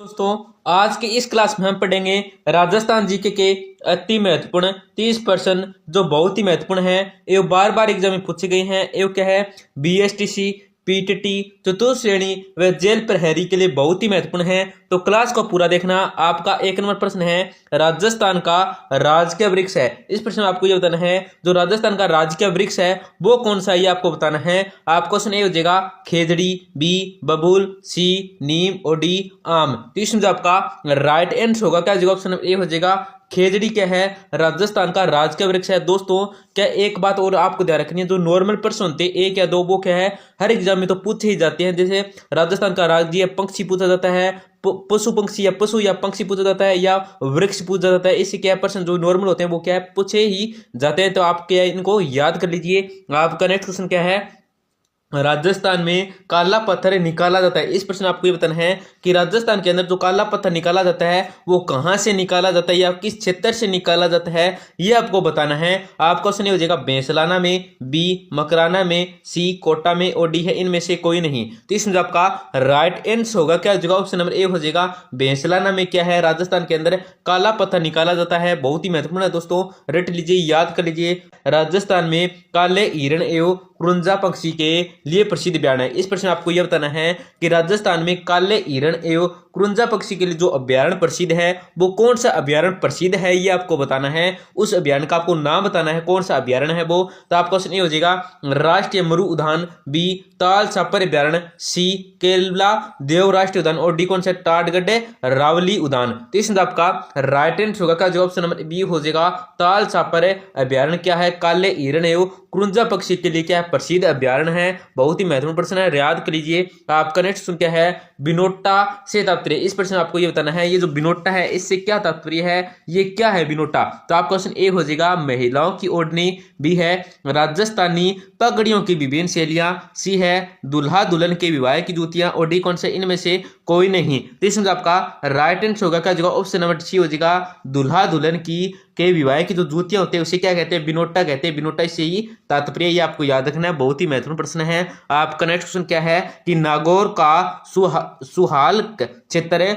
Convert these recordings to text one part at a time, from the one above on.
दोस्तों, आज के इस क्लास में हम पढ़ेंगे राजस्थान जीके के अति महत्वपूर्ण 30 प्रश्न जो बहुत ही महत्वपूर्ण है। ये बार बार एग्जाम में पूछे गए हैं। ये क्या है? बीएसटीसी, पीटीटी, चतुर्थ श्रेणी व जेल प्रहरी के लिए बहुत ही महत्वपूर्ण है। तो क्लास को पूरा देखना। आपका 1 नंबर प्रश्न है, राजस्थान का राजकीय वृक्ष है। इस प्रश्न में आपको ये बताना है जो राजस्थान का राजकीय वृक्ष है वो कौन सा है, ये आपको बताना है। आप क्वेश्चन ए हो जाएगा खेजड़ी, बी बबूल, सी नीम और डी आम। तो इसमें जो आपका राइट आंसर होगा क्या होगा? ऑप्शन ए हो जाएगा खेजड़ी। क्या है? राजस्थान का राजकीय वृक्ष है। दोस्तों, क्या एक बात और आपको ध्यान रखनी है, जो नॉर्मल प्रश्न होते हैं एक या दो, वो क्या है हर एग्जाम में तो पूछे ही जाते हैं। जैसे राजस्थान का राज्य पक्षी पूछा जाता है, पशु पंक्षी या पशु या पक्षी पूछा जाता है, या वृक्ष पूछा जाता है। इससे क्या प्रश्न जो नॉर्मल होते हैं वो क्या है पूछे ही जाते हैं। तो आप क्या इनको याद कर लीजिए। आपका नेक्स्ट क्वेश्चन क्या है? राजस्थान में काला पत्थर निकाला जाता है। इस प्रश्न आपको ये बताना है कि राजस्थान के अंदर जो काला पत्थर निकाला जाता है वो कहां से निकाला जाता है या किस क्षेत्र से निकाला जाता है, ये आपको बताना है। आपका क्वेश्चन ये हो जाएगा बेंसलाना में, बी मकराना में, सी कोटा में और डी है इनमें से कोई नहीं। तो इसमें आपका राइट आंसर होगा क्या हो जाएगा? ऑप्शन नंबर ए हो जाएगा बेंसलाना में क्या है राजस्थान के अंदर काला पत्थर निकाला जाता है। बहुत ही महत्वपूर्ण है दोस्तों, रट लीजिए, याद कर लीजिए। राजस्थान में काले हिरण एवं क्रुंजा पक्षी के लिए प्रसिद्ध अभ्यारण्य है। इस प्रश्न आपको यह बताना है कि राजस्थान में काले हिरण एवं क्रुंजा पक्षी के लिए जो अभ्यारण्य प्रसिद्ध है वो कौन सा अभ्यारण्य प्रसिद्ध है, ये आपको बताना है। उस अभ्यारण्य का आपको नाम बताना है, कौन सा अभ्यारण्य है वो। तो आपका क्वेश्चन ये हो जाएगा राष्ट्रीय मरु उद्यान, बी ताल छापर अभ्यारण्य, सी केवला देव राष्ट्रीय उद्यान और डी कौन सा टाटगढ़ रावली उद्यान। तो इसमें आपका राइट आंसर होगा क्या? जो ऑप्शन नंबर बी हो जाएगा ताल छापर अभ्यारण्य क्या है काले हिरण एवं क्रुंजा पक्षी के लिए क्या है प्रसिद्ध अभ्यारण्य है। बहुत ही महत्वपूर्ण प्रश्न है, याद कर लीजिए। आपका नेक्स्ट क्वेश्चन क्या है? बिनोटा से तात्पर्य। इस प्रश्न आपको ये बताना है ये जो बिनोटा है इससे क्या तात्पर्य है, ये क्या है बिनोटा। तो आपका क्वेश्चन ए हो जाएगा महिलाओं की ओढ़नी, बी है राजस्थानी पगड़ियों की विभिन्न शैलियां, सी है दुल्हा दुल्हन के विवाह की जूतियां और डी कौन से इनमें से कोई नहीं। तो इसमें आपका राइट आंसर होगा क्या? ऑप्शन नंबर सी हो जाएगा दुल्हा दुल्हन की के विवाह की जो जूतियां होते हैं उसे क्या कहते हैं? बिनोटा कहते हैं। बिनोटा से ही तात्पर्य, ये आपको याद रखना है। बहुत ही महत्वपूर्ण प्रश्न है। आपका नेक्स्ट क्वेश्चन क्या है कि नागौर का सुहाल क्षेत्र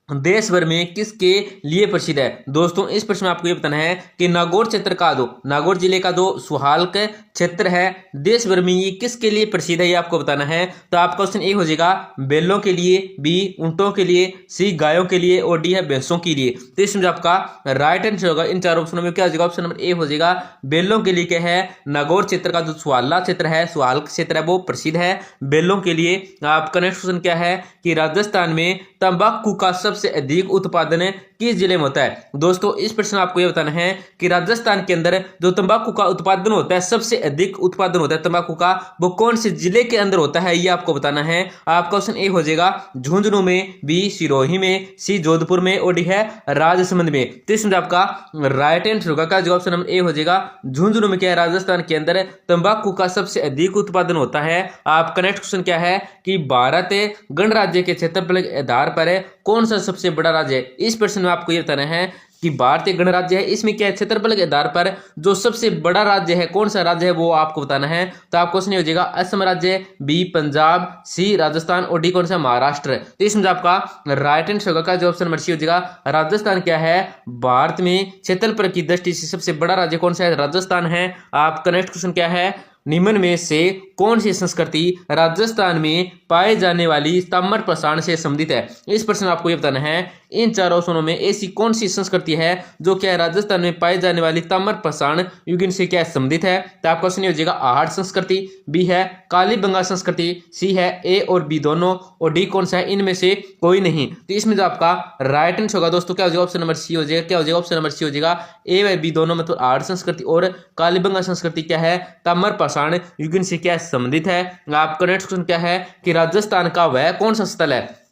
देश भर में किसके लिए प्रसिद्ध है। दोस्तों, इस प्रश्न में आपको ये बताना है कि नागौर क्षेत्र का जो नागौर जिले का जो सुहाल क्षेत्र है देश भर में ये किसके लिए प्रसिद्ध है, ये आपको बताना है। तो आपका क्वेश्चन ए हो जाएगा बैलों के लिए, बी ऊंटों के लिए, सी गायों के लिए और डी है भैंसों के लिए। तो इसमें आपका राइट आंसर होगा इन चार ऑप्शनों में क्या हो जाएगा? ऑप्शन नंबर ए हो जाएगा बैलों के लिए क्या है नागौर क्षेत्र का जो सुहाला क्षेत्र है, सुहाल क्षेत्र है वो प्रसिद्ध है बैलों के लिए। आपका नेक्स्ट क्वेश्चन क्या है कि राजस्थान में तंबाकू का सबसे अधिक उत्पादन किस जिले में होता है। दोस्तों, इस प्रश्न आपको यह बताना है कि राजस्थान के अंदर जो तंबाकू का उत्पादन होता है सबसे अधिक उत्पादन होता है तंबाकू का, वो कौन से जिले के अंदर होता है, ये आपको बताना है। आपका क्वेश्चन ए हो जाएगा झुंझुनू में, बी सिरोही में, सी जोधपुर में और डी है राजसमंद में। तो इसमें आपका राइट आंसर होगा क्या? ऑप्शन नंबर ए हो जाएगा झुंझुनू में क्या है राजस्थान के अंदर तंबाकू का सबसे अधिक उत्पादन होता है। आपका नेक्स्ट क्वेश्चन क्या है कि भारत गणराज्य के क्षेत्रफल के आधार पर कौन सा सबसे बड़ा राज्य है। इस प्रश्न में आपको यह बताना है कि भारतीय गणराज्य है इसमें क्या है क्षेत्रफल के आधार पर जो सबसे बड़ा राज्य है कौन सा राज्य है वो आपको बताना है। तो आपको क्वेश्चन हो जाएगा असम राज्य, बी पंजाब, सी राजस्थान और डी कौन सा महाराष्ट्र। तो इसमें आपका राइट आंसर होगा जो ऑप्शन नंबर सी हो जाएगा राजस्थान क्या है भारत में क्षेत्रफल की दृष्टि से सबसे बड़ा राज्य कौन सा है? राजस्थान है। आपका नेक्स्ट क्वेश्चन क्या है? निम्न में से कौन सी संस्कृति राजस्थान में पाए जाने वाली ताम्र प्रसारण से संबंधित है। इस प्रश्न में आपको यह बताना है इन चारों ऑप्शनों में ऐसी कौन सी संस्कृति है जो क्या है राजस्थान में पाई जाने वाली ताम्र प्रसारण युग से क्या संबंधित है। तो आपका क्वेश्चन हो जाएगा आहट संस्कृति, बी है कालीबंगा संस्कृति, सी है ए और बी दोनों और डी कौन सा है इनमें से कोई नहीं। तो इसमें जो आपका राइट आंसर होगा दोस्तों क्या हो जाएगा? ऑप्शन नंबर सी हो जाएगा। क्या हो जाएगा? ऑप्शन नंबर सी हो जाएगा ए व बी दोनों मतलब आहट संस्कृति और कालीबंगा संस्कृति क्या है ताम्र प्रसारण युग से क्या संबंधित है। आपका नेक्स्ट क्वेश्चन क्या है कि राजस्थान का वह कौन सा स्थल है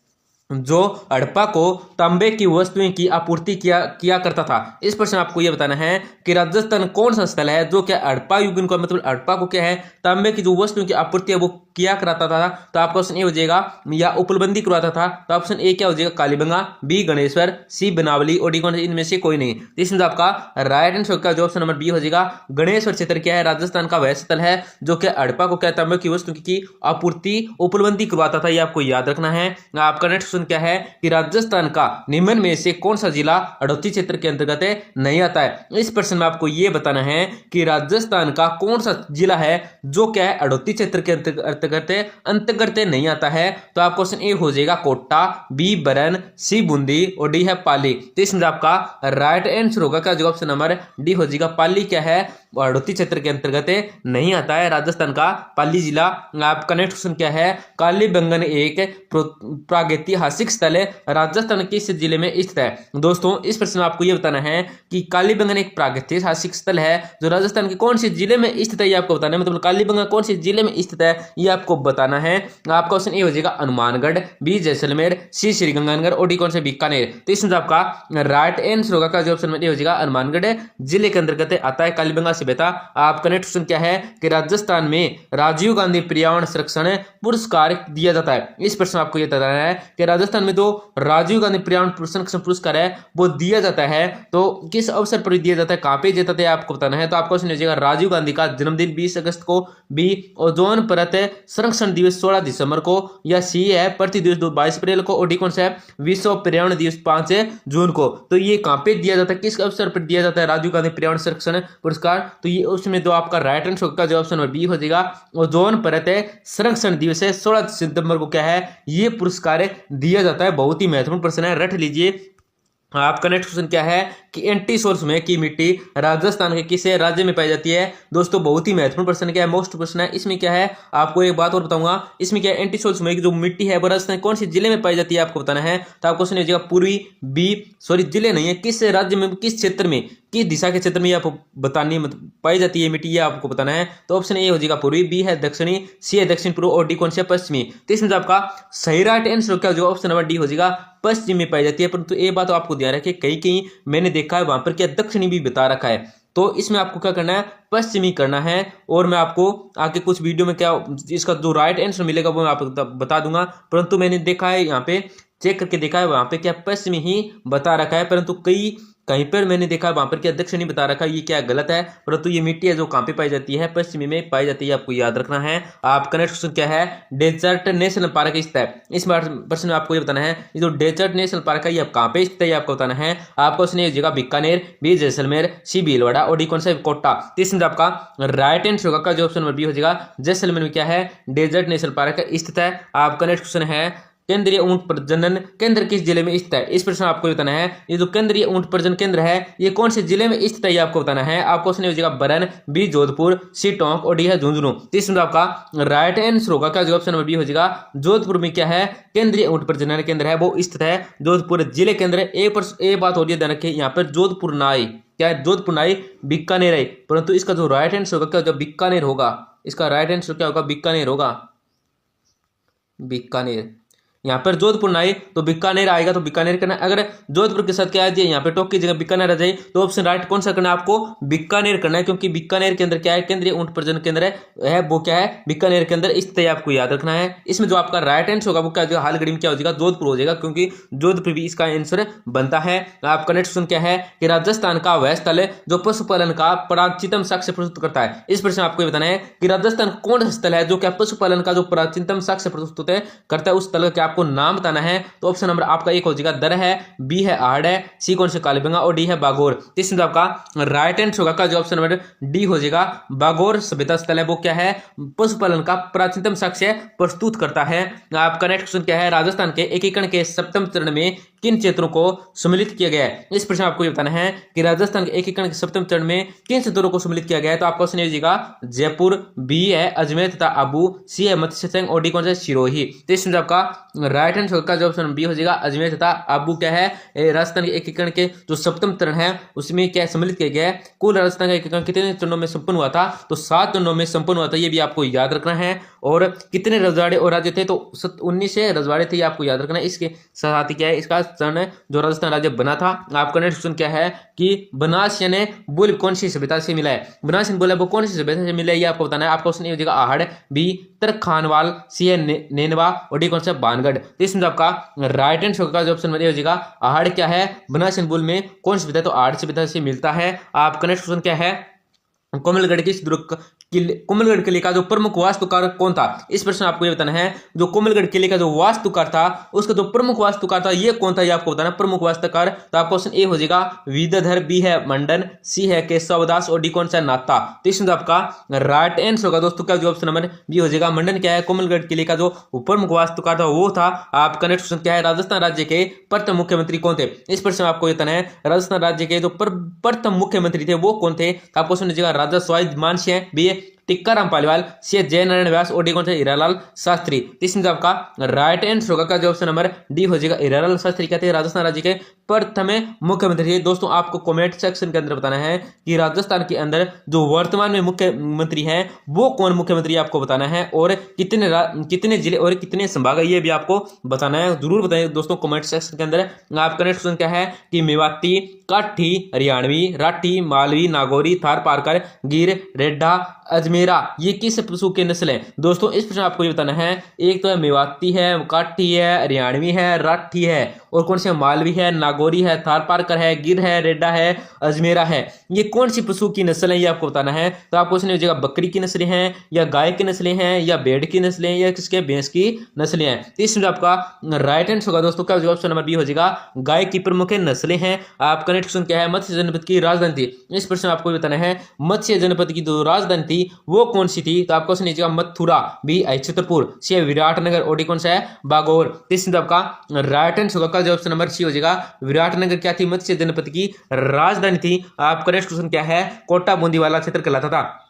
जो हड़प्पा को तांबे की वस्तुएं की आपूर्ति किया करता था। इस प्रश्न आपको यह बताना है कि राजस्थान कौन सा स्थल है जो क्या हड़प्पा युग को मतलब हड़प्पा को क्या है तांबे की जो वस्तुओं की आपूर्ति है वो किया कराता था। तो आपका ऑप्शन ए हो जाएगा या उपलब्धि करवाता था। तो ऑप्शन ए क्या हो जाएगा कालीबंगा, बी गणेश्वर, सी बनावली और डी कौन इनमें से कोई नहीं। तो इसमें आपका राइट आंसर का जो ऑप्शन नंबर बी हो जाएगा गणेश्वर क्षेत्र क्या है राजस्थान का वह स्थल है जो क्या हड़प्पा को क्या तांबे की वस्तुओं की आपूर्ति उपलब्धि करवाता था, ये आपको याद रखना है। आपका नेक्स्ट क्या है कि राजस्थान का निम्न में से कौन सा जिला हड़ौती क्षेत्र के अंतर्गत नहीं आता है। इस प्रश्न में आपको यह बताना है कि राजस्थान का कौन सा जिला है जो क्या है हड़ौती क्षेत्र के अंतर्गत नहीं आता है। तो आपका क्वेश्चन ए हो जाएगा कोटा, बी बरन, सी बूंदी और डी है पाली। तो इसमें आपका राइट आंसर होगा क्या, जो ऑप्शन नंबर डी हो जाएगा। पाली क्या है हड़ौती क्षेत्र के अंतर्गत नहीं आता है, राजस्थान का पाली जिला। आपका नेक्स्ट क्वेश्चन क्या है, कालीबंगन एक प्रागैतिहासिक स्थल राजस्थान किस जिले में स्थित है। दोस्तों इस प्रश्न में आपको यह बताना है कि कालीबंगन एक प्रागैतिहासिक स्थल है जो राजस्थान के कौन से जिले में स्थित है, ये आपको बताना है। मतलब कालीबंगन कौन से जिले में स्थित है ये आपको बताना है। आपका क्वेश्चन ए हो जाएगा हनुमानगढ़, बी जैसलमेर, सी श्रीगंगानगर और डी कौन से बीकानेर। तो इसमें आपका राइट आंसर होगा जो ऑप्शन में ए हो जाएगा हनुमानगढ़ जिले के अंतर्गत आता है कालीबंगा सभ्यता। आपका नेक्स्ट क्वेश्चन क्या है कि राजस्थान में राजीव गांधी पर्यावरण संरक्षण पुरस्कार दिया जाता है। इस प्रश्न आपको यह बताना है कि राजस्थान में जो राजीव गांधी पर्यावरण संरक्षण पुरस्कार है वो दिया जाता है, तो किस अवसर पर दिया जाता है, कहां पे देता है आपको बताना है। तो आपको क्वेश्चन हो जाएगा राजीव गांधी का जन्मदिन 20 अगस्त को, बी ओजोन परत संरक्षण दिवस 16 दिसंबर को, या सी है पृथ्वी दिवस 22 अप्रैल को, और डी कौन सा है विश्व पर्यावरण दिवस 5 जून को। तो ये कहां पे दिया जाता है, किस अवसर पर दिया जाता है राजीव गांधी पर्यावरण संरक्षण पुरस्कार। तो ये उसमें जो आपका राइट आंसर होगा जो ऑप्शन नंबर बी हो जाएगा ओजोन परत संरक्षण दिवस है 16 सितंबर को क्या है ये पुरस्कार दिया जाता है। बहुत ही महत्वपूर्ण प्रश्न है, रट लीजिए। आपका नेक्स्ट क्वेश्चन क्या है कि एंटी सोल्स में की मिट्टी राजस्थान के किस राज्य में पाई जाती है। दोस्तों बहुत ही महत्वपूर्ण प्रश्न क्या है, मोस्ट प्रश्न है। इसमें क्या है आपको एक बात और बताऊंगा, इसमें क्या है एंटी सोल्स में जो मिट्टी है वो राजस्थान कौन से जिले में पाई जाती है आपको बताना है। तो आपको क्वेश्चन हो जाएगा पूर्वी, जिले नहीं है, किस राज्य में, किस क्षेत्र में, किस दिशा के क्षेत्र में आपको बतानी पाई जाती है मिट्टी, ये आपको बताना है। तो ऑप्शन ए हो जाएगा पूर्वी, बी है दक्षिणी, सी है दक्षिण पूर्व और डी कौन सा पश्चिमी। तो इसमें आपका सही राइट आंसर क्या जो ऑप्शन नंबर डी हो जाएगा पश्चिम में पाई जाती है। परंतु एक बात आपको ध्यान रखिए कहीं कहीं मैंने देखा है वहां पर क्या दक्षिणी भी बता रखा है, तो इसमें आपको क्या करना है पश्चिमी करना है। और मैं आपको आगे कुछ वीडियो में क्या इसका जो राइट आंसर मिलेगा वो मैं आपको बता दूंगा। परंतु मैंने देखा है यहाँ पे चेक करके देखा है वहां पे क्या पश्चिमी ही बता रखा है, परंतु कहीं पर मैंने देखा वहां पर क्या दक्षिणी बता रखा है, ये क्या गलत है। परंतु ये मिट्टी है जो कहां पे पाई जाती है पश्चिमी में पाई जाती है, आपको याद रखना है। आपका नेक्स्ट क्वेश्चन क्या है, डेजर्ट नेशनल पार्क स्थित है। इस प्रश्न में आपको ये बताना है ये जो डेजर्ट नेशनल पार्क है ये कहां पे स्थित है आपको बताना है। आपको क्वेश्चन ये जगह बीकानेर, बी जैसलमेर, सी भीलवाड़ा और डी कौन सा कोटा। तो इसमें आपका राइट आंसर होगा जो ऑप्शन नंबर बी हो जाएगा जैसलमेर में क्या है डेजर्ट नेशनल पार्क स्थित है। आपका नेक्स्ट क्वेश्चन है केंद्रीय ऊंट प्रजनन केंद्र किस जिले में स्थित है। इस प्रश्न आपको बताना है ये जो केंद्रीय ऊंट प्रजनन केंद्र है ये कौन से जिले में स्थित है ये आपको बताना है। आपको क्वेश्चन हो जाएगा बरन, बी जोधपुर, सी टोंक और डी है झुंझुनू। तो इसमें आपका राइट आंसर होगा क्या जो ऑप्शन नंबर बी हो जाएगा जोधपुर में क्या है केंद्रीय ऊंट प्रजनन केंद्र है वो स्थित है जोधपुर जिले के अंदर। एक बात हो रही है ध्यान रखिए यहाँ पर जोधपुर नाई क्या है, जोधपुर नाई बीकानेर है, परंतु इसका जो राइट आंसर होगा क्या जो बीकानेर होगा, इसका राइट आंसर क्या होगा बीकानेर होगा, बीकानेर। यहाँ पर जोधपुर ना आए तो बीकानेर आएगा, तो बीकानेर करना। अगर जोधपुर के साथ क्या आ जाए यहाँ पे टोक की जगह बीकानेर आ जाए तो ऑप्शन राइट कौन सा करना है आपको बीकानेर करना है, क्योंकि बीकानेर के अंदर क्या है केंद्रीय ऊंट प्रजनन केंद्र है वो क्या है बीकानेर के अंदर स्थित है, आपको याद रखना है। इसमें जो आपका राइट आंसर होगा वो क्या हो जाएगा हाल घड़ी में क्या हो जाएगा जोधपुर हो जाएगा, क्योंकि जोधपुर भी इसका आंसर बनता है। आपका नेक्स्ट क्वेश्चन क्या है कि राजस्थान का वह स्थल है जो पशुपालन का प्राचीनतम साक्ष्य प्रस्तुत करता है। इस प्रश्न आपको बताना है कि राजस्थान कौन सा स्थल है जो क्या पशुपालन का जो प्राचीनतम साक्ष्य प्रस्तुत करता है, उस स्थल का क्या आपको नाम बताना है। तो ऑप्शन नंबर आपका एक हो जाएगा दर है, बी है आहड़ है, सी कौन से कालीबंगा और डी है बागोर। इसमें आपका राइट आंसर होगा का जो ऑप्शन नंबर डी हो जाएगा बागोर सभ्यता स्थल है वो क्या है पशुपालन का प्राचीनतम साक्ष्य प्रस्तुत करता है। आपका नेक्स्ट क्वेश्चन क्या है राजस्थान के एकीकरण के सप्तम चरण में किन क्षेत्रों को सम्मिलित किया गया है। इस प्रश्न आपको ये बताना है कि राजस्थान के एकीकरण के सप्तम चरण में किन क्षेत्रों को सम्मिलित किया गया है। तो आपको क्वेश्चन लीजिएगा जयपुर, बी है अजमेर तथा आबू, सी है मत्स्य संघ और डी कौन सा सिरोही। तो इसमें आपका राइट आंसर का जो ऑप्शन बी हो जाएगा अजमेर तथा आबू क्या है राजस्थान के एकीकरण के जो सप्तम चरण है उसमें क्या सम्मिलित किया गया है। कुल राजस्थान का एकीकरण कितने चरणों में संपन्न हुआ था, तो 7 चरणों में संपन्न हुआ था, ये भी आपको याद रखना है। और कितने रजवाड़े और राज्य थे, तो 19 रजवाड़े थे, ये आपको याद रखना है। इसके साथ ही क्या है इसका चरण जो राजस्थान राज्य बना था। आपका नेक्स्ट क्वेश्चन क्या है कि बनास यानी बुल कौन सी सभ्यता से मिला है। बनास बोला वो कौन सी सभ्यता से मिला है ये आपको बताना है। आपका क्वेश्चन ये हो जाएगा आहड़, बी तरखानवाल, सी है नेनवा और डी कौन सा बानगढ़। तो इसमें आपका राइट आंसर होगा जो ऑप्शन में हो जाएगा आहड़ क्या है बनास बुल में कौन सी सभ्यता, तो आहड़ सभ्यता से मिलता है। आपका नेक्स्ट क्वेश्चन क्या है कोमलगढ़ कोमलगढ़ किले का जो प्रमुख वास्तुकार कौन था? इस प्रश्न आपको ये बताना है, जो कोमलगढ़ किले का जो वास्तुकार था उसका जो प्रमुख वास्तुकार था ये कौन था, ये आपको बताना प्रमुख वास्तुकार। तो आपका ऑप्शन ए हो जाएगा विद्याधर, बी है मंडन, सी है केशवदास और डी कौन सा नाथा। तो इसमें आपका राइट आंसर होगा दोस्तों क्या, जो ऑप्शन नंबर बी हो जाएगा मंडन। क्या है, कोमलगढ़ किले का जो प्रमुख वास्तुकार था वो था। आपका नेक्स्ट क्वेश्चन क्या है, राजस्थान राज्य के प्रथम मुख्यमंत्री कौन थे? इस प्रश्न में आपको ये बताना है राजस्थान राज्य के जो प्रथम मुख्यमंत्री थे वो कौन थे? आपको सुन लीजिएगा, राजा स्वाई मानसिंह, बी टिक्काराम पालीवाल, सी जयनारायण व्यास और डी कौन सा हीरालाल शास्त्री। इसमें आपका राइट आंसर होगा का जो ऑप्शन नंबर डी हो जाएगा हीरालाल शास्त्री। कहते हैं राजस्थान राज्य के प्रथम मुख्यमंत्री थे। दोस्तों आपको कमेंट सेक्शन के अंदर बताना है कि राजस्थान के अंदर जो वर्तमान में मुख्यमंत्री हैं वो कौन मुख्यमंत्री आपको बताना है, और कितने जिले और कितने संभाग है ये भी आपको बताना है। जरूर बताएं दोस्तों कमेंट सेक्शन के अंदर। आपका नेक्स्ट क्वेश्चन क्या है कि मेवाती, काठी, हरियाणवी, राठी, मालवी, नागौरी, थार पारकर, गिर, रेड्ढा, अजमेरा ये किस पशु के नस्ल है? दोस्तों इस प्रश्न आपको ये बताना है, एक तो है मेवाती है, काठी है, हरियाणवी है, राठी है, और कौन से मालवी है, नागौरी है, थार पारकर है, गिर है, रेड्डा है, अजमेरा है। ये कौन सी पशु की नस्ल है ये आपको बताना है। तो आपको उसने जगह बकरी की नस्लें हैं, या गाय की नस्लें हैं, या भेड़ की नस्लें, या किसके भैंस की नस्लें हैं। तो इसमें आपका राइट आंसर होगा दोस्तों क्या, ऑप्शन नंबर बी हो जाएगा गाय की प्रमुख नस्लें हैं। आपका नेक्स्ट क्वेश्चन क्या है, मत्स्य जनपद की राजधानी थी। इस प्रश्न आपको बताना है मत्स्य जनपद की जो राजधानी थी वो कौन सी थी। तो आपको सुनिएगा मथुरा, बी है छतरपुर, सी है विराटनगर और डी कौन सा है बागौर। इसमें आपका राइट आंसर होगा जो ऑप्शन नंबर सी हो जाएगा विराटनगर क्या थी, मत्स्य जनपद की राजधानी थी। आपका नेक्स्ट क्वेश्चन क्या है, कोटा बूंदी वाला क्षेत्र कहलाता था।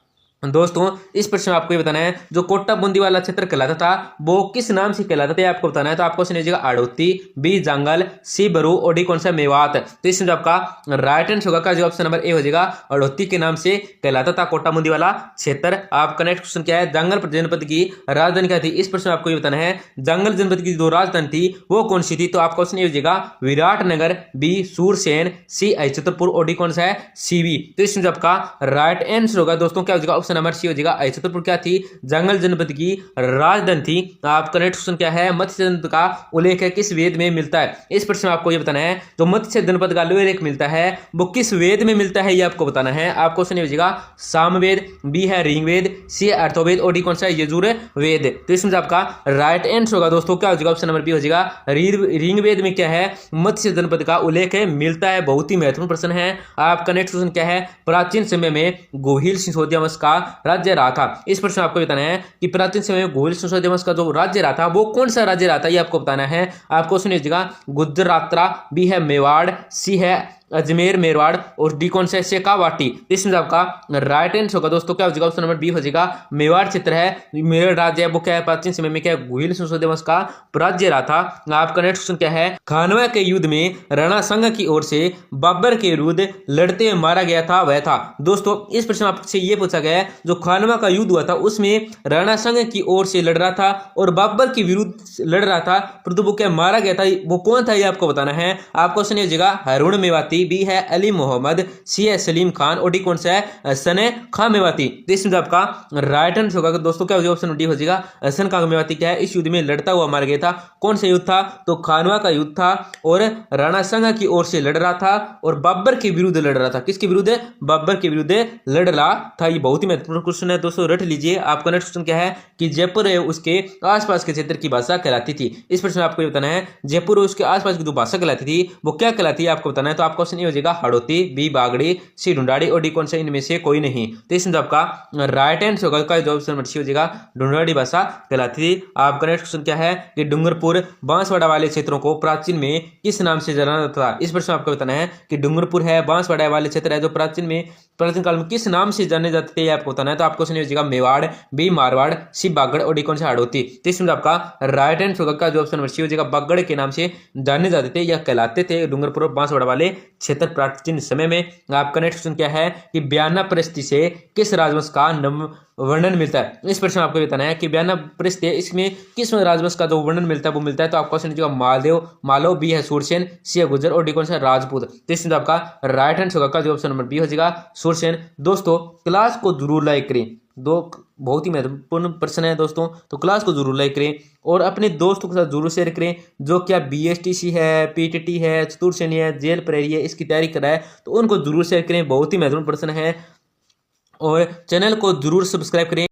दोस्तों इस प्रश्न में आपको ये बताना है जो कोटा बूंदी वाला क्षेत्र कहलाता था वो किस नाम से कहलाता था आपको बताना है। तो आपको सुनिएगा आड़ोती, बी जांगल, सी बरू और डी कौन सा मेवात। तो इसमें आपका राइट आंसर होगा जो ऑप्शन नंबर ए हो जाएगा आड़ोती के नाम से कहलाता था कोटा बूंदी वाला क्षेत्र। आपका नेक्स्ट क्वेश्चन क्या है, जंगल जनपद की राजधानी क्या थी। इस प्रश्न में आपको ये बताना है जंगल जनपद की जो राजधानी थी वो कौन सी थी। तो आपका ऑप्शन ये हो जाएगा विराटनगर, बी सूरसेन, सी छतरपुर और डी कौन सा है सीवी। तो इसमें आपका राइट आंसर होगा दोस्तों क्या हो जाएगा, ऑप्शन नंबर सी हो जाएगा छतरपुर क्या थी, जंगल जनपद की राजधानी थी। आपका नेक्स्ट क्वेश्चन क्या है, मत्स्य जनपद का उल्लेख है किस वेद में मिलता है। इस प्रश्न में आपको ये बताना है जो मत्स्य जनपद का उल्लेख मिलता है वो किस वेद में मिलता है ये आपको बताना है। आपको क्वेश्चन हो जाएगा सामवेद, बी है ऋग्वेद, सी है अर्थवेद और डी कौन सा है यजुर वेद। तो इसमें आपका राइट आंसर होगा दोस्तों क्या हो जाएगा, ऑप्शन नंबर बी हो जाएगा ऋग्वेद में क्या है मत्स्य जनपद का उल्लेख है मिलता है। बहुत ही महत्वपूर्ण प्रश्न है। आपका नेक्स्ट क्वेश्चन क्या है, प्राचीन समय में गोहिल सिसोदिया वंश का राज्य रहा था। इस प्रश्न आपको बताना है कि प्राचीन समय में गोहिल सिसोदिया वंश का जो राज्य रहा था वो कौन सा राज्य रहा था ये आपको बताना है। आपको सुनिएगा गुजरातरा, बी है मेवाड़, सी है अजमेर मेरवाड़ और डी कौन सा है शेखावाटी। इसमें आपका राइट आंसर होगा दोस्तों क्या हो जाएगा, ऑप्शन नंबर बी हो जाएगा मेवाड़ क्षेत्र है, मेरठ राज्य है वो क्या है प्राचीन समय में क्या है गोहिल सिसोदिया वंश का राज्य रहा था। आपका नेक्स्ट क्वेश्चन क्या है, खानवा के युद्ध में राणा संघ की ओर से बाबर के विरुद्ध लड़ते हुए मारा गया था वह था। दोस्तों इस प्रश्न आपसे ये पूछा गया है जो खानवा का युद्ध हुआ था उसमें राणा संघ की ओर से लड़ रहा था और बाबर के विरुद्ध लड़ रहा था परंतु वो क्या मारा गया था वो कौन था ये आपको बताना है। आपको सुनिए जगह हरुण मेवाती, बी है अली मोहम्मद, सी है सलीम खान और डी कौन सा है सने खां मेवाती। तो इसमें आपका राइट आंसर होगा दोस्तों क्या हो जाएगा, ऑप्शन डी हो जाएगा सन खां मेवाती क्या है इस युद्ध में लड़ता हुआ मारा गया था। कौन सा युद्ध था, तो खानवा का युद्ध था और राणा संघ की ओर से लड़ रहा था और बाबर के विरुद्ध लड़ रहा था। किसके विरुद्ध, बाबर के विरुद्ध लड़ रहा था। ये बहुत ही महत्वपूर्ण क्वेश्चन है दोस्तों, रट लीजिए। आपका नेक्स्ट क्वेश्चन क्या है कि जयपुर है उसके आसपास के क्षेत्र की भाषा कहलाती थी। इस प्रश्न में आपको ये बताना है जयपुर उसके आसपास की जो भाषा कहलाती थी वो क्या कहलाती है आपको बताना है। तो आपका क्वेश्चन ये हो जाएगा हड़ौती, बी बागड़ी, सी ढूंढाड़ी और डी कौन सा इनमें से कोई नहीं। तो इसमें आपका राइट आंसर होगा जो ऑप्शन नंबर सी हो जाएगा ढूंढाड़ी भाषा कहलाती थी। आपका नेक्स्ट क्वेश्चन क्या है कि डूंगरपुर बांसवाड़ा वाले क्षेत्रों को प्राचीन में किस नाम से जाना जाता था। इस प्रश्न आपको बताना है कि डूंगरपुर है बांसवाड़ा वाले क्षेत्र है जो प्राचीन काल में किस नाम से जाने जाते थे आपको बताना है। तो आपको सुनिए मेवाड़, बी मारवाड़, सी बागड़ और डी कौन सा हड़ौती। तो इसमें आपका राइट आंसर होगा जो ऑप्शन नंबर सी हो जाएगा बागड़ के नाम से जाने जाते थे या कहलाते थे डूंगरपुर बांसवाड़ा वाले क्षेत्र प्राचीन समय में। आपका नेक्स्ट क्वेश्चन क्या है कि बयाना परिस्थिति से किस राजवंश का वर्णन मिलता है। इस प्रश्न आपको बताना है कि बयाना परिस्थिति इसमें किस राजवंश का जो वर्णन मिलता है वो मिलता है। तो आपका क्वेश्चन मालदेव, मालव, बी है सूरसेन, सी है गुर्जर और डी कौन सा राजपूत। तो इसमें आपका राइट आंसर होगा जो ऑप्शन नंबर बी हो जाएगा सूरसेन। दोस्तों क्लास को जरूर लाइक करें, दो बहुत ही महत्वपूर्ण प्रश्न है दोस्तों, तो क्लास को जरूर लाइक करें और अपने दोस्तों के साथ जरूर शेयर करें जो क्या BSTC है, PTT है, चतुर सैनी है, जेल प्रहरी है इसकी तैयारी कर रहा है तो उनको जरूर शेयर करें। बहुत ही महत्वपूर्ण प्रश्न है और चैनल को जरूर सब्सक्राइब करें।